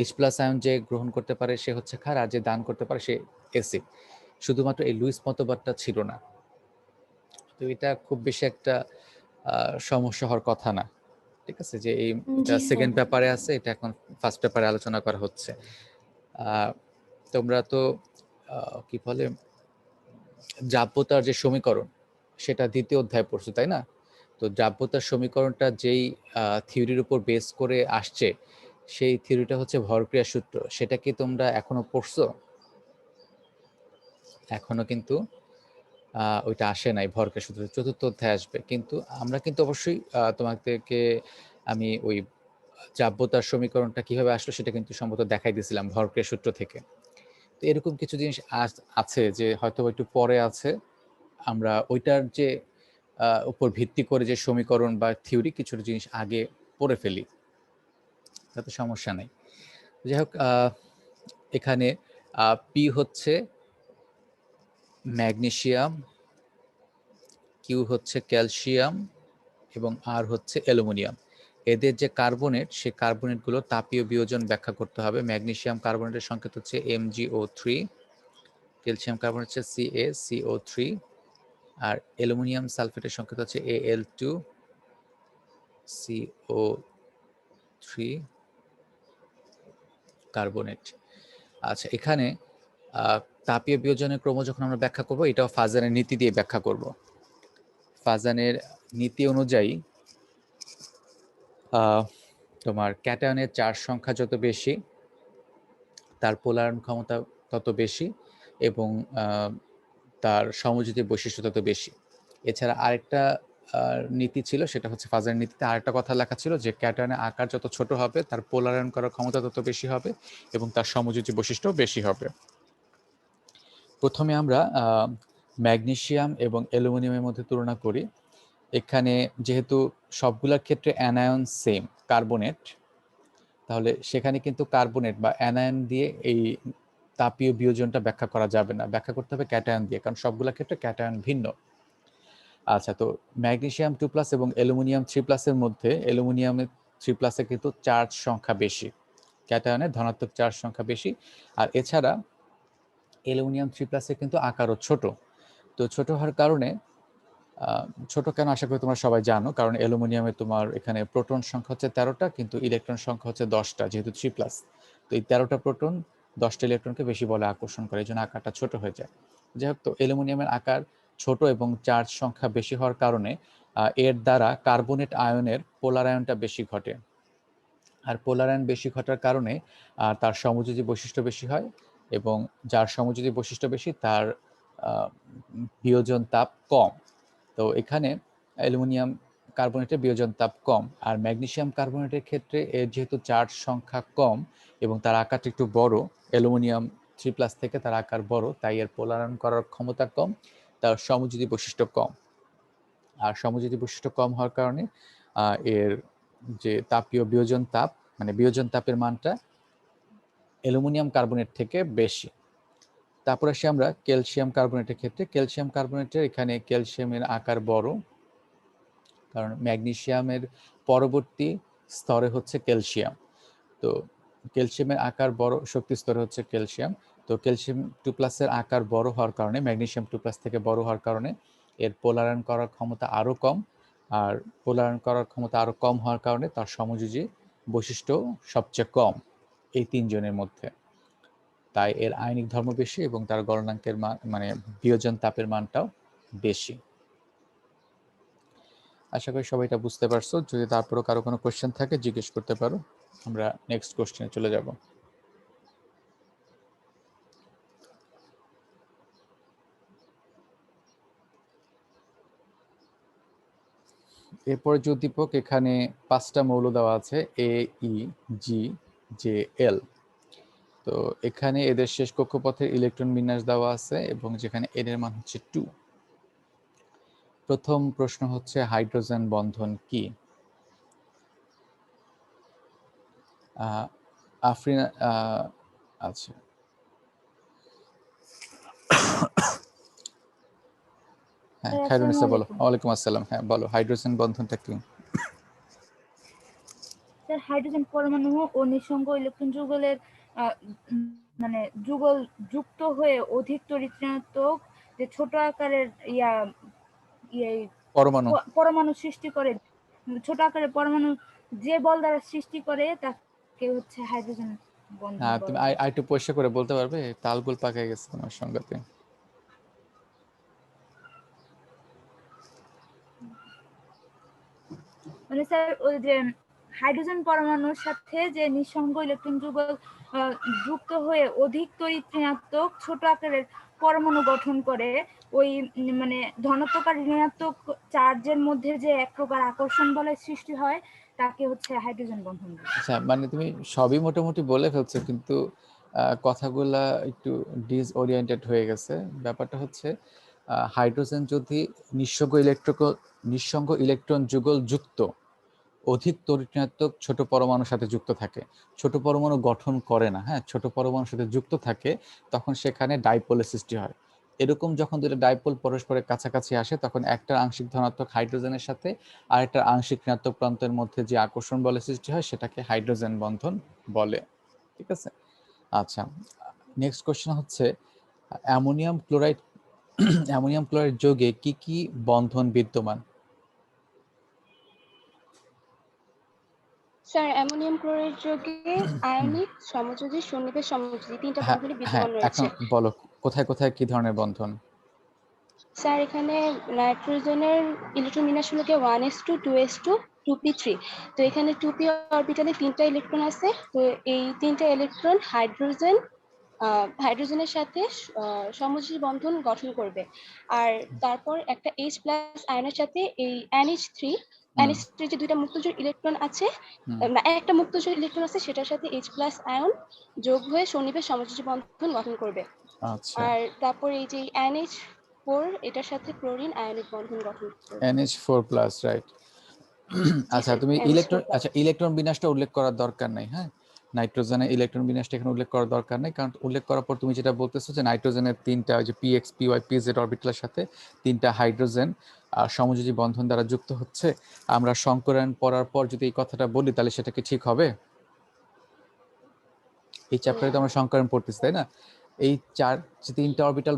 H+ আয়ন যে গ্রহণ করতে পারে সে হচ্ছে ক্ষার, আর যে দান করতে পারে সে অ্যাসিড। শুধুমাত্র এই লুইস মতবাদটা ছিল না। তো এটা খুব বেশি একটা সমস্যা হওয়ার কথা না, ঠিক আছে, যে এটা জি সেকেন্ড স্যার। পেপারে আছে, এটা এখন ফার্স্ট পেপারে আলোচনা করা হচ্ছে। তোমরা তো কি বলে যাব্যতার যে সমীকরণ সেটা দ্বিতীয় অধ্যায় পড়ছো, তাই না? তো যাব্যতার সমীকরণটা যেই থিওরির উপর বেস করে আসছে সেই থিওরিটা হচ্ছে ভরক্রিয়া সূত্র। সেটা কি তোমরা এখনো পড়ছো? এখনো কিন্তু ওইটা আসে নাই, ভরক্রিয়া সূত্র চতুর্থ অধ্যায় আসবে। কিন্তু আমরা কিন্তু অবশ্যই তোমাদেরকে আমি ওই যাব্যতার সমীকরণটা কিভাবে আসলো সেটা কিন্তু সম্ভবত দেখাই দিয়েছিলাম ভরক্রিয়া সূত্র থেকে। তো এরকম কিছু জিনিস আছে যে হয়তো একটু পরে আছে, আমরা ওইটার যে উপর ভিত্তি করে যে সমীকরণ বা থিওরি কিছু জিনিস আগে পড়ে ফেলি, তাতে সমস্যা নেই। যাই হোক, এখানে পি হচ্ছে ম্যাগনেসিয়াম, কিউ হচ্ছে ক্যালসিয়াম এবং আর হচ্ছে অ্যালুমিনিয়াম। এদের যে কার্বনেট, সেই কার্বনেটগুলো তাপীয় বিয়োজন ব্যাখ্যা করতে হবে। ম্যাগনেসিয়াম কার্বনেটের সংকেত হচ্ছে MgO3, ক্যালসিয়াম কার্বনেট হচ্ছে CaCO3, আর অ্যালুমিনিয়াম সালফেটের সংকেত হচ্ছে Al2CO3 কার্বনেট। আচ্ছা, এখানে তাপীয় বিয়োজনের ক্রম যখন আমরা ব্যাখ্যা করব, এটাও ফাজানের নীতি দিয়ে ব্যাখ্যা করব। ফাজানের নীতি অনুযায়ী তোমার ক্যাটায়নের চার্জ সংখ্যা যত বেশি তার পোলারন ক্ষমতা তত বেশি এবং তার সমযোজী বৈশিষ্ট্য তত বেশি। এছাড়া আরেকটা নীতি ছিল, সেটা হচ্ছে ফাজার নীতিতে আরেকটা কথা লেখা ছিল যে ক্যাটায়নের আকার যত ছোট হবে তার পোলারায়ন করার ক্ষমতা তত বেশি হবে এবং তার সমযোজী বৈশিষ্ট্য বেশি হবে। প্রথমে আমরা ম্যাগনেসিয়াম এবং অ্যালুমিনিয়ামের মধ্যে তুলনা করি। এখানে যেহেতু সবগুলোর ক্ষেত্রে অ্যানায়ন সেম কার্বনেট, তাহলে সেখানে কিন্তু কার্বনেট বা অ্যানায়ন দিয়ে এই তাপীয় বিয়োজনটা ব্যাখ্যা করা যাবে না, ব্যাখ্যা করতে হবে ক্যাটায়ন দিয়ে, কারণ সবগুলোর ক্ষেত্রে ক্যাটায়ন ভিন্ন। আচ্ছা, তো ম্যাগনেসিয়াম 2+ এবং অ্যালুমিনিয়াম 3+ এর মধ্যে অ্যালুমিনিয়ামের 3+ কিন্তু চার্জ সংখ্যা বেশি, ক্যাটায়নের ধনাত্মক চার্জ সংখ্যা বেশি। আর এছাড়া অ্যালুমিনিয়াম 3+ এর কিন্তু আকারও ছোট। তো ছোট হওয়ার কারণে ছোট কেন আশা করি তোমরা সবাই জানো, কারণ অ্যালুমিনিয়ামে তোমার এখানে প্রোটন সংখ্যা হচ্ছে 13টা কিন্তু ইলেকট্রন সংখ্যা হচ্ছে 10টা, যেহেতু 3+। তো এই 13টা প্রোটন 10টা ইলেকট্রনকে বেশি বলে আকর্ষণ করে, এই জন্য আকারটা ছোট হয়ে যায়। যাই হোক, তো অ্যালুমিনিয়ামের আকার ছোট এবং চার্জ সংখ্যা বেশি হওয়ার কারণে এর দ্বারা কার্বনেট আয়নের পোলার আয়নটা বেশি ঘটে। আর পোলার আয়ন বেশি ঘটার কারণে তার সমযোজী বৈশিষ্ট্য বেশি হয়, এবং যার সমযোজী বৈশিষ্ট্য বেশি তার বিয়োজন তাপ কম। তো এখানে অ্যালুমিনিয়াম কার্বনেটের বিয়োজন তাপ কম, আর ম্যাগনেসিয়াম কার্বনেটের ক্ষেত্রে এর যেহেতু চার্জ সংখ্যা কম এবং তার আকারটা একটু বড়, অ্যালুমিনিয়াম 3+ থেকে তার আকার বড়, তাই এর পোলারায়ন করার ক্ষমতা কম, তার সমযোজী বৈশিষ্ট্য কম। আর সমযোজী বৈশিষ্ট্য কম হওয়ার কারণে এর যে তাপীয় বিয়োজন তাপ, মানে বিয়োজন তাপের মানটা অ্যালুমিনিয়াম কার্বনেট থেকে বেশি। তারপর আসি আমরা ক্যালসিয়াম কার্বনেটের ক্ষেত্রে। ক্যালসিয়াম কার্বনেটের এখানে ক্যালসিয়ামের আকার বড়, কারণ ম্যাগনেসিয়ামের পরবর্তী স্তরে হচ্ছে ক্যালসিয়াম। তো ক্যালসিয়ামের আকার বড়, শক্তি স্তরে হচ্ছে ক্যালসিয়াম। তো ক্যালসিয়াম 2+ এর আকার বড় হওয়ার কারণে, ম্যাগনেসিয়াম 2+ থেকে বড় হওয়ার কারণে এর পোলারায়ন করার ক্ষমতা আরও কম, আর পোলারায়ন করার ক্ষমতা আরও কম হওয়ার কারণে তার সমযোজী বৈশিষ্ট্য সবচেয়ে কম এই তিনজনের মধ্যে। তাই এর আয়নিক ধর্ম বেশি এবং তার গলনাঙ্কের মান, মানে বিয়োজন তাপের মানটাও বেশি। আশা করি সবাই এটা বুঝতে পারছো। যদি তারপরও কারো কোনো কোশ্চেন থাকে জিজ্ঞেস করতে পারো, আমরা নেক্সট কোশ্চেনে চলে যাব। এরপরে যে উদ্দীপক, এখানে 5টা মৌল দেওয়া আছে, এ, ই, জি, জে, এল। তো এখানে এদের শেষ কক্ষপথের ইলেকট্রন বিন্যাস দেওয়া আছে এবং যেখানে এন এর মান হচ্ছে 2। প্রথম প্রশ্ন হচ্ছে হাইড্রোজেন বন্ধন কি? আফরিন, আচ্ছা, হ্যাঁ, খায়রুন্নিসা বলো। ওয়ালাইকুম আসসালাম। হ্যাঁ বলো, হাইড্রোজেন বন্ধনটা কি? স্যার, হাইড্রোজেন পরমাণু ও নিঃসঙ্গ ইলেকট্রন যুগলের মানে যুগল যুক্ত হয়ে অধিক তড়িৎ ঋণাত্মক যে ছোট আকারের পরমাণু সৃষ্টি করে, ছোট আকারের পরমাণু যে বল দ্বারা সৃষ্টি করে তাকে হচ্ছে হাইড্রোজেন বন্ধন বলে। তুমি আরেকটু পরিষ্কার করে বলতে পারবে? তালগোল পাকায় গেছে তোমার সংজ্ঞাতে। মানে স্যার, ওই যে হাইড্রোজেন পরমাণুর সাথে যে নিঃসঙ্গ ইলেকট্রন যুগল যুক্ত হয়ে অধিক তড়িৎ ঋণাত্মক ছোট আকারের পরমাণু গঠন করে, ওই মানে ধনাত্মক আর ঋণাত্মক চার্জের মধ্যে যে এক প্রকার আকর্ষণ বলের সৃষ্টি হয় তাকে হচ্ছে হাইড্রোজেন বন্ধন বলে। আচ্ছা, মানে তুমি সবই মোটামুটি বলে ফেলছো, কিন্তু কথাগুলা একটু ডিসওরিয়েন্টেড হয়ে গেছে। ব্যাপারটা হচ্ছে হাইড্রোজেন যদি নিঃসঙ্গ ইলেকট্রন যুগল যুক্ত অধিক তড়িৎ ঋণাত্মক ছোট পরমাণুর সাথে যুক্ত থাকে, ছোট পরমাণু গঠন করে না, হ্যাঁ, ছোট পরমাণুর সাথে যুক্ত থাকে, তখন সেখানে ডাইপোলের সৃষ্টি হয়। এরকম যখন দুটো ডাইপোল পরস্পরের কাছাকাছি আসে, তখন একটা আংশিক ধনাত্মক হাইড্রোজেনের সাথে আরেকটা আংশিক ঋণাত্মক প্রান্তের মধ্যে যে আকর্ষণ বলের সৃষ্টি হয় সেটাকে হাইড্রোজেন বন্ধন বলে। ঠিক আছে? আচ্ছা, নেক্সট কোশ্চেন হচ্ছে অ্যামোনিয়াম ক্লোরাইড যৌগে কি কি বন্ধন বিদ্যমান? স্যার, অ্যামোনিয়াম ক্লোরাইড যৌগে আয়নিক, সমযোজী, সন্নিবেশ সমযোজী তিনটা বন্ধনই হ্যাঁ, বিদ্যমান রয়েছে। এখন বলো কোথায় কোথায় কি ধরনের বন্ধন? স্যার, এখানে নাইট্রোজেনের ইলেকট্রন বিন্যাস হলো 1s2, 2s2, 2p3। তো এখানে 2p অরবিটালে 3টা ইলেকট্রন আছে। তো এই 3টা ইলেকট্রন হাইড্রোজেনের সাথে সমযোজী বন্ধন গঠন করবে। আর তারপর একটা H+ আয়নের সাথে এই NH3 যে 2টা মুক্তজোড় ইলেকট্রন আছে, একটা মুক্তজোড় ইলেকট্রন আছে, সেটার সাথে H+ আয়ন যোগ হয়ে সন্নিবেশ সমযোজী বন্ধন গঠন করবে। আচ্ছা, আর তারপর এই যে NH4 এটার সাথে ক্লোরিন আয়নিক বন্ধন গঠন করবে। NH4+, right. আচ্ছা, তুমি ইলেকট্রন বিন্যাসটা উল্লেখ করার দরকার নাই। হ্যাঁ, নাইট্রোজেনের ইলেকট্রন বিন্যাসটা এখানে উল্লেখ করার দরকার নেই, কারণ উল্লেখ করার পর তুমি যেটা বলতেছো যে নাইট্রোজেনের 3টা যে PX, PY, PZ অরবিটালের সাথে 3টা হাইড্রোজেন সমযোজী বন্ধন দ্বারা যুক্ত হচ্ছে। আমরা সংকরায়ন পড়ার পর যদি এই কথাটা বলি তাহলে সেটা কি ঠিক হবে? এই চ্যাপ্টারে তো আমরা সংকরায়ন পড়তেছি, তাই না? এই 3টা অরবিটাল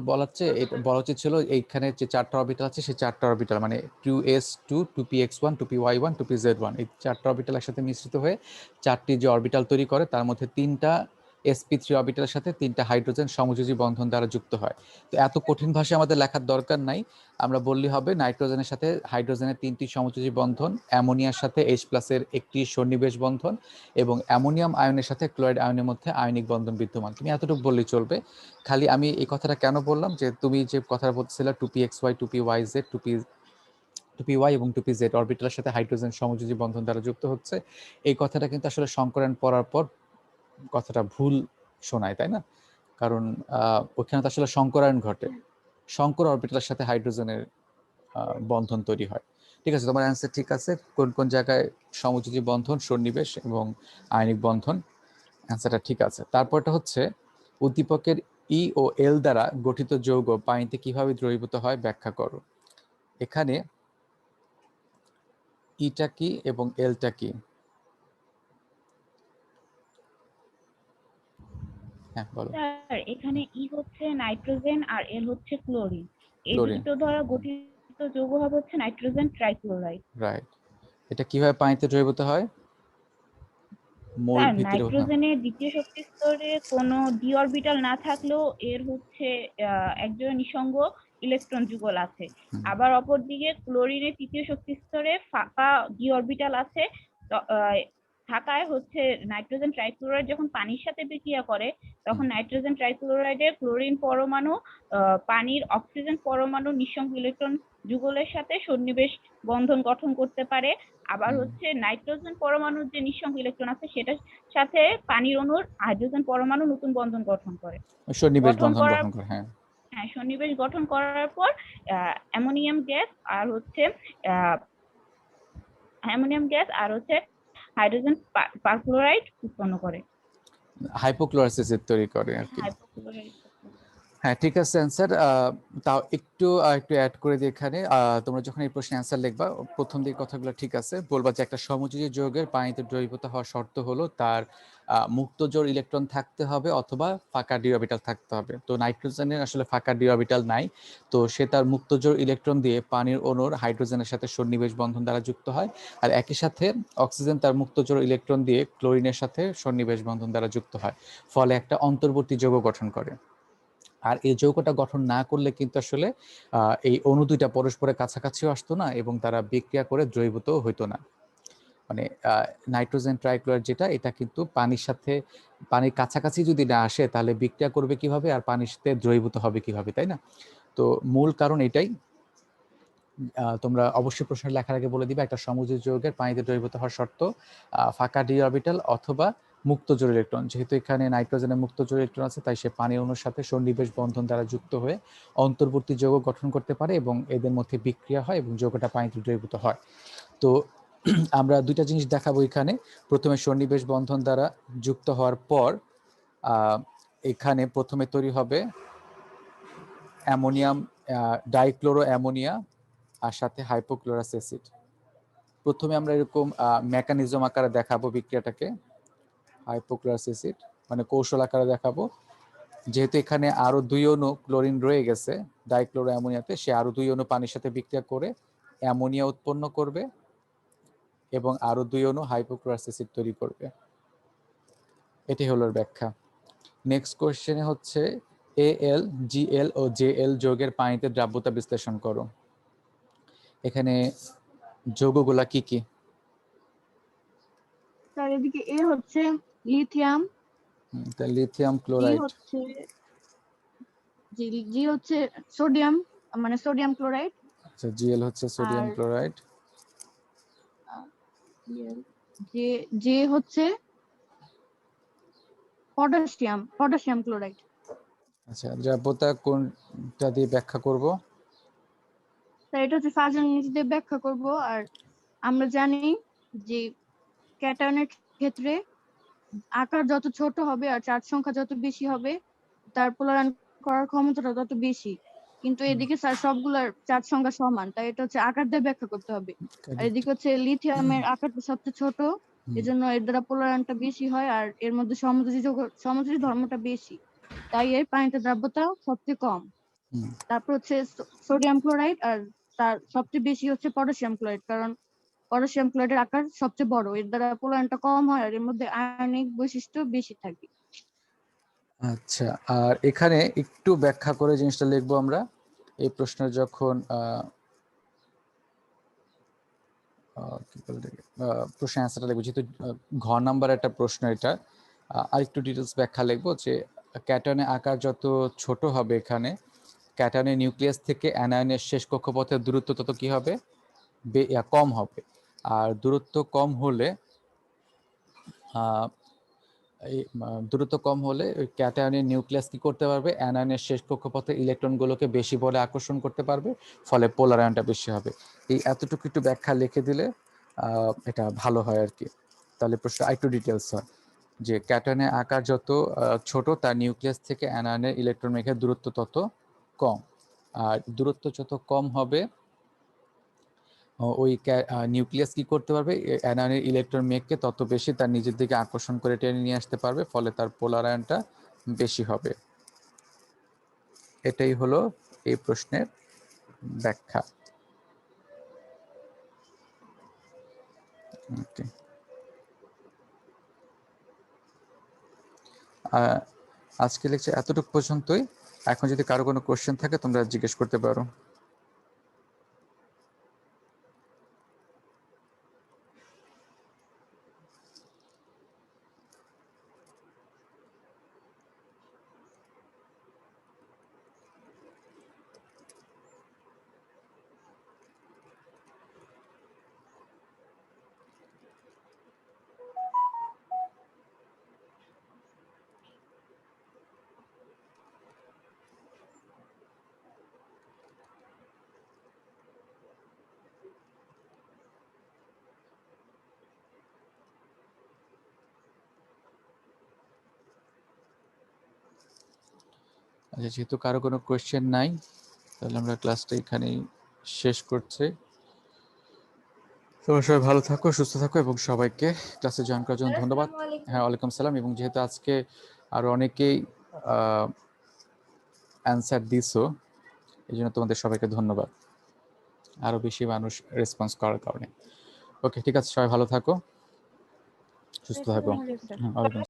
বলা উচিত ছিল এইখানে যে 4টা অরবিটাল আছে সেই 4টা অরবিটাল, মানে 2s2, 2px1, 2py1, 2pz1, এই 4টা অরবিটাল একসাথে মিশ্রিত হয়ে 4টি যে অরবিটাল তৈরি করে, তার মধ্যে 3টা sp3 অরবিটালের সাথে 3টা হাইড্রোজেন সমযোজী বন্ধন দ্বারা যুক্ত হয়। তো এত কঠিন ভাষায় আমাদের লেখার দরকার নাই, আমরা বললেই হবে নাইট্রোজেনের সাথে হাইড্রোজেনের 3টি সমযোজী বন্ধন, অ্যামোনিয়ার সাথে H+ এর একটি সন্নিবেশ বন্ধন এবং অ্যামোনিয়াম আয়নের সাথে ক্লোরাইড আয়নের মধ্যে আয়নিক বন্ধন বিদ্যমান। তুমি এতটুকু বললেই চলবে। খালি আমি এই কথাটা কেন বললাম, যে তুমি যে কথাটা বলছিলে 2pxy 2pyz 2py এবং 2pz অরবিটালের সাথে হাইড্রোজেন সমযোজী বন্ধন দ্বারা যুক্ত হচ্ছে, এই কথাটা কিন্তু আসলে সংকরায়ন পড়ার পর কথাটা ভুল শোনায়, তাই না? কারণ ওখানে তো আসলে সংকরায়ন ঘটে, সংকর অরবিটালের সাথে হাইড্রোজেনের বন্ধন তৈরি হয়। ঠিক আছে, তোমার অ্যান্সার ঠিক আছে। কোন কোন জায়গায় সমযোজী বন্ধন, সন্নিবেশ এবং আয়নিক বন্ধন, অ্যান্সারটা ঠিক আছে। তারপরটা হচ্ছে উদ্দীপকের ই ও এল দ্বারা গঠিত যৌগ পানিতে কিভাবে দ্রবীভূত হয় ব্যাখ্যা করো। এখানে ইটা কি এবং এলটা কি? হ্যাঁ বলো। স্যার এখানে ই হচ্ছে নাইট্রোজেন আর এল হচ্ছে ক্লোরিন। এই ক্লোরিন, দুটো দ্বারা গঠিত যৌগ হবে হচ্ছে নাইট্রোজেন ট্রাইক্লোরাইড। রাইট। এটা কিভাবে পানিতে দ্রবীভূত হয়? মোল স্যার ভিতরে, হ্যাঁ। নাইট্রোজেনের দ্বিতীয় শক্তি স্তরে কোনো ডি অরবিটাল না থাকলেও এর হচ্ছে একজোড়া নিঃসঙ্গ ইলেকট্রন যুগল আছে। হুম। আবার অপরদিকে ক্লোরিনের তৃতীয় শক্তি স্তরে ফাঁকা ডি অরবিটাল আছে। থাকায় হচ্ছে নাইট্রোজেন ট্রাইক্লোরাইড যখন পানির সাথে বিক্রিয়া করে তখন নাইট্রোজেন ট্রাইক্লোরাইডের ক্লোরিন পরমাণু পানির অক্সিজেন পরমাণু নিঃসঙ্গ ইলেকট্রন যুগলের সাথে সন্নিবেশ বন্ধন গঠন করতে পারে। আবার হচ্ছে নাইট্রোজেন পরমাণুর যে নিঃসঙ্গ ইলেকট্রন আছে সেটার সাথে পানির অণুর হাইড্রোজেন পরমাণু নতুন বন্ধন গঠন করে। সন্নিবেশ গঠন বন্ধন করার গঠন করে, হ্যাঁ। হ্যাঁ, সন্নিবেশ গঠন করার পর অ্যামোনিয়াম গ্যাস আর হচ্ছে হাইড্রোজেন পারক্লোরাইড উৎপন্ন করে, হাইপোক্লোরাইড তৈরি করে আর কি। হাইপোক্লোরাইড। হ্যাঁ ঠিক আছে অ্যান্সার। তাও একটু অ্যাড করে দিই এখানে। তোমরা যখন এই প্রশ্নের অ্যান্সার লিখবা প্রথম দিকে কথাগুলো ঠিক আছে, বলবা যে একটা সমযোজী যৌগের পানিতে দ্রবীভূত হওয়ার শর্ত হলো তার মুক্ত জোড় ইলেকট্রন থাকতে হবে অথবা ফাঁকা ডি অরবিটাল থাকতে হবে। তো নাইট্রোজেনের আসলে ফাঁকা ডি অরবিটাল নাই, তো সে তার মুক্ত জোড় ইলেকট্রন দিয়ে পানির অণুর হাইড্রোজেনের সাথে সন্নিবেশ বন্ধন দ্বারা যুক্ত হয়, আর একই সাথে অক্সিজেন তার মুক্ত জোড় ইলেকট্রন দিয়ে ক্লোরিনের সাথে সন্নিবেশ বন্ধন দ্বারা যুক্ত হয়, ফলে একটা অন্তর্বর্তী যৌগ গঠন করে। আর এই যৌগটা গঠন না করলে কিন্তু আসলে এই অণু দুইটা পরস্পরের কাছাকাছিও আসতো না এবং তারা বিক্রিয়া করে দ্রবীভূত হইতো না। মানে নাইট্রোজেন ট্রাইক্লোরাইড যেটা, এটা কিন্তু পানির কাছাকাছি যদি না আসে তাহলে বিক্রিয়া করবে কিভাবে আর পানির সাথে দ্রবীভূত হবে কিভাবে, তাই না? তো মূল কারণ এটাই। তোমরা অবশ্যই প্রশ্ন লেখার আগে বলে দিবে একটা সমযোজী যৌগের পানিতে দ্রবীভূত হওয়ার শর্ত ফাঁকা ডি অরবিটাল অথবা মুক্ত জোড় ইলেকট্রন। যেহেতু এখানে নাইট্রোজেনের মুক্ত জোড় ইলেকট্রন আছে তাই সে পানি অণুর সাথে সন্নিবেশ বন্ধন দ্বারা যুক্ত হয়ে অন্তর্বর্তী যৌগ গঠন করতে পারে এবং এদের মধ্যে বিক্রিয়া হয় এবং যৌগটা পানিতে দ্রবীভূত হয়। তো আমরা দুইটা জিনিস দেখাবো এখানে। প্রথমে সন্নিবেশ বন্ধন দ্বারা যুক্ত হওয়ার পর এখানে প্রথমে তৈরি হবে অ্যামোনিয়াম ডাইক্লোরো অ্যামোনিয়া আর সাথে হাইপোক্লোরাস অ্যাসিড। প্রথমে আমরা এরকম মেকানিজম আকারে দেখাবো বিক্রিয়াটাকে, হাইপোক্লোরাস অ্যাসিড মানে কৌশল আকারে দেখাবো। যেহেতু এখানে আরো 2 অণু ক্লোরিন রয়ে গেছে ডাইক্লোরো অ্যামোনিয়াতে, সে আরো 2 অণু পানির সাথে বিক্রিয়া করে অ্যামোনিয়া উৎপন্ন করবে এবং আরো 2 অণু হাইপোক্লোরাস অ্যাসিড তৈরি করবে। এটি হলো ব্যাখ্যা। নেক্সট কোশ্চেনে হচ্ছে এএল, জিএল ও জেএল যৌগের পানিতে দ্রাব্যতা বিশ্লেষণ করো। এখানে যৌগগুলা কি কি? স্যার এদিকে এ হচ্ছে লিথিয়াম, লিথিয়াম জি ক্লোরাইড, হচ্ছে জি হচ্ছে সোডিয়াম, মানে সোডিয়াম ক্লোরাইড, আচ্ছা জিএল হচ্ছে সোডিয়াম আর ক্লোরাইড, যে যে হচ্ছে পটাশিয়াম ক্লোরাইড। আচ্ছা দ্রাব্যতা কোনটা দিয়ে ব্যাখ্যা করব? তো এটা হচ্ছে ফাজন নীতি দিয়ে ব্যাখ্যা করব। আর আমরা জানি যে ক্যাটায়নের ক্ষেত্রে আকার যত ছোট হবে আর চার্জ সংখ্যা যত বেশি হবে তার পোলারায়ন করার ক্ষমতাটা তত বেশি, কিন্তু এদিকে স্যার সবগুলার চার্জ সংখ্যা সমান, তাই এটা হচ্ছে আকার দিয়ে ব্যাখ্যা করতে হবে। আর এদিকে হচ্ছে লিথিয়ামের আকারটা সবচেয়ে ছোট, এজন্য এর দ্বারা পোলারায়নটা বেশি হয় আর এর মধ্যে সমযোজী ধর্মটা বেশি, তাই এর পানিতে দ্রাব্যতা সবচেয়ে কম। তারপর হচ্ছে সোডিয়াম ক্লোরাইড, আর তার সবচেয়ে বেশি হচ্ছে পটাশিয়াম ক্লোরাইড, কারণ পটাশিয়াম ক্লোরাইডের আকার সবচেয়ে বড়, এর দ্বারা পোলারায়নটা কম হয় আর এর মধ্যে আয়নিক বৈশিষ্ট্য বেশি থাকে। আচ্ছা, আর এখানে একটু ব্যাখ্যা করে জিনিসটা লিখবো আমরা। এই প্রশ্নের যখন প্রশ্নের অ্যান্সারটা লিখবো, যেহেতু ঘ নাম্বার একটা প্রশ্ন এটা, আরেকটু ডিটেলস ব্যাখ্যা লিখবো যে ক্যাটায়নের আকার যত ছোট হবে এখানে, ক্যাটায়নের নিউক্লিয়াস থেকে অ্যানায়নের শেষ কক্ষপথের দূরত্ব তত কি হবে, কম হবে। আর দূরত্ব কম হলে দূরত্ব কম হলে ওই ক্যাটায়নের নিউক্লিয়াস কি করতে পারবে, অ্যানায়নের শেষ কক্ষপথে ইলেকট্রনগুলোকে বেশি বলে আকর্ষণ করতে পারবে, ফলে পোলার আয়নটা বেশি হবে। এই এতটুকু একটু ব্যাখ্যা লিখে দিলে এটা ভালো হয় আর কি। তাহলে প্রশ্ন আরেকটু ডিটেলস হয় যে ক্যাটায়নের আকার যত ছোট, তার নিউক্লিয়াস থেকে অ্যানায়নের ইলেকট্রন মেঘের দূরত্ব তত কম। আর দূরত্ব যত কম হবে ওই নিউক্লিয়াস কি করতে পারবে, অ্যানায়নের ইলেকট্রন মেঘকে তত বেশি তার নিজের দিকে আকর্ষণ করে টেনে নিয়ে আসতে পারবে, ফলে তার পোলার আয়নটা বেশি হবে। এটাই হলো এই প্রশ্নের ব্যাখ্যা। ওকে, আজকে লেকচার এতটুকু পর্যন্তই। এখন যদি কারো কোনো কোশ্চেন থাকে তোমরা জিজ্ঞেস করতে পারো। আচ্ছা, যেহেতু কারো কোনো কোয়েশ্চেন নাই, তাহলে আমরা ক্লাসটা এখানেই শেষ করছি। তোমরা সবাই ভালো থাকো, সুস্থ থাকো, এবং সবাইকে ক্লাসে জয়েন করার জন্য ধন্যবাদ। হ্যাঁ, ওয়ালাইকুম সালাম। এবং যেহেতু আজকে আরো অনেকেই অ্যান্সার দিছো, এই জন্য তোমাদের সবাইকে ধন্যবাদ, আরো বেশি মানুষ রেসপন্স করার কারণে। ওকে, ঠিক আছে, সবাই ভালো থাকো, সুস্থ থাকো। আসসালামু আলাইকুম। হ্যাঁ, ওয়ালাইকুম